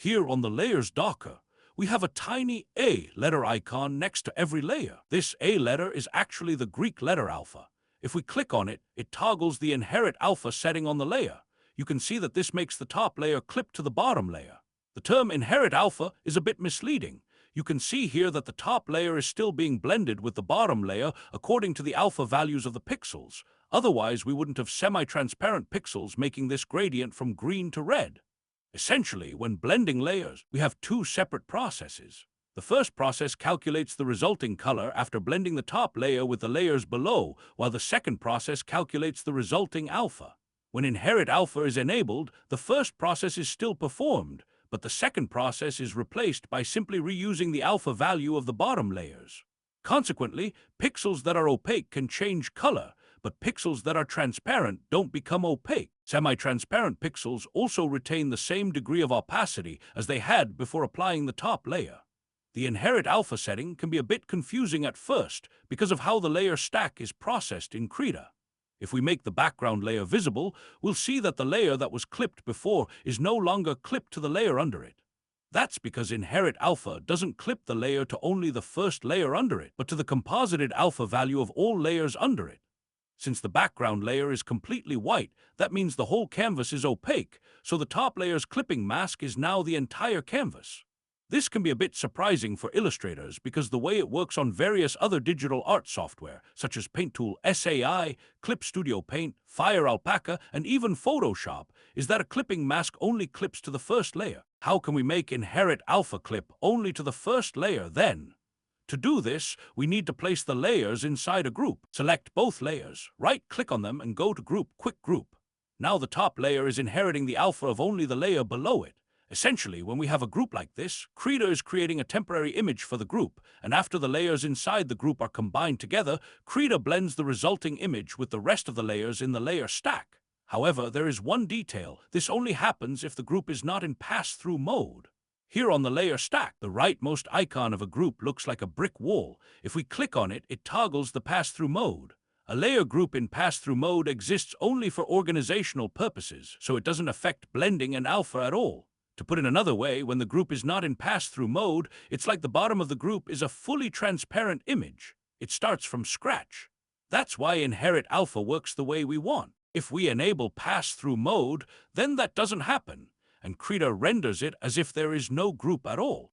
Here on the layers docker, we have a tiny A letter icon next to every layer. This A letter is actually the Greek letter alpha. If we click on it, it toggles the inherit alpha setting on the layer. You can see that this makes the top layer clip to the bottom layer. The term inherit alpha is a bit misleading. You can see here that the top layer is still being blended with the bottom layer according to the alpha values of the pixels. Otherwise, we wouldn't have semi-transparent pixels making this gradient from green to red. Essentially, when blending layers, we have two separate processes. The first process calculates the resulting color after blending the top layer with the layers below, while the second process calculates the resulting alpha. When inherit alpha is enabled, the first process is still performed, but the second process is replaced by simply reusing the alpha value of the bottom layers. Consequently, pixels that are opaque can change color, but pixels that are transparent don't become opaque. Semi-transparent pixels also retain the same degree of opacity as they had before applying the top layer. The inherit alpha setting can be a bit confusing at first because of how the layer stack is processed in Krita. If we make the background layer visible, we'll see that the layer that was clipped before is no longer clipped to the layer under it. That's because inherit alpha doesn't clip the layer to only the first layer under it, but to the composited alpha value of all layers under it. Since the background layer is completely white, that means the whole canvas is opaque, so the top layer's clipping mask is now the entire canvas. This can be a bit surprising for illustrators because the way it works on various other digital art software, such as Paint Tool SAI, Clip Studio Paint, Fire Alpaca, and even Photoshop, is that a clipping mask only clips to the first layer. How can we make inherit alpha clip only to the first layer then? To do this, we need to place the layers inside a group. Select both layers, right-click on them, and go to Group Quick Group. Now the top layer is inheriting the alpha of only the layer below it. Essentially, when we have a group like this, Krita is creating a temporary image for the group, and after the layers inside the group are combined together, Krita blends the resulting image with the rest of the layers in the layer stack. However, there is one detail. This only happens if the group is not in pass-through mode. Here on the layer stack, the rightmost icon of a group looks like a brick wall. If we click on it, it toggles the pass-through mode. A layer group in pass-through mode exists only for organizational purposes, so it doesn't affect blending and alpha at all. To put it another way, when the group is not in pass-through mode, it's like the bottom of the group is a fully transparent image. It starts from scratch. That's why inherit alpha works the way we want. If we enable pass-through mode, then that doesn't happen, and Krita renders it as if there is no group at all.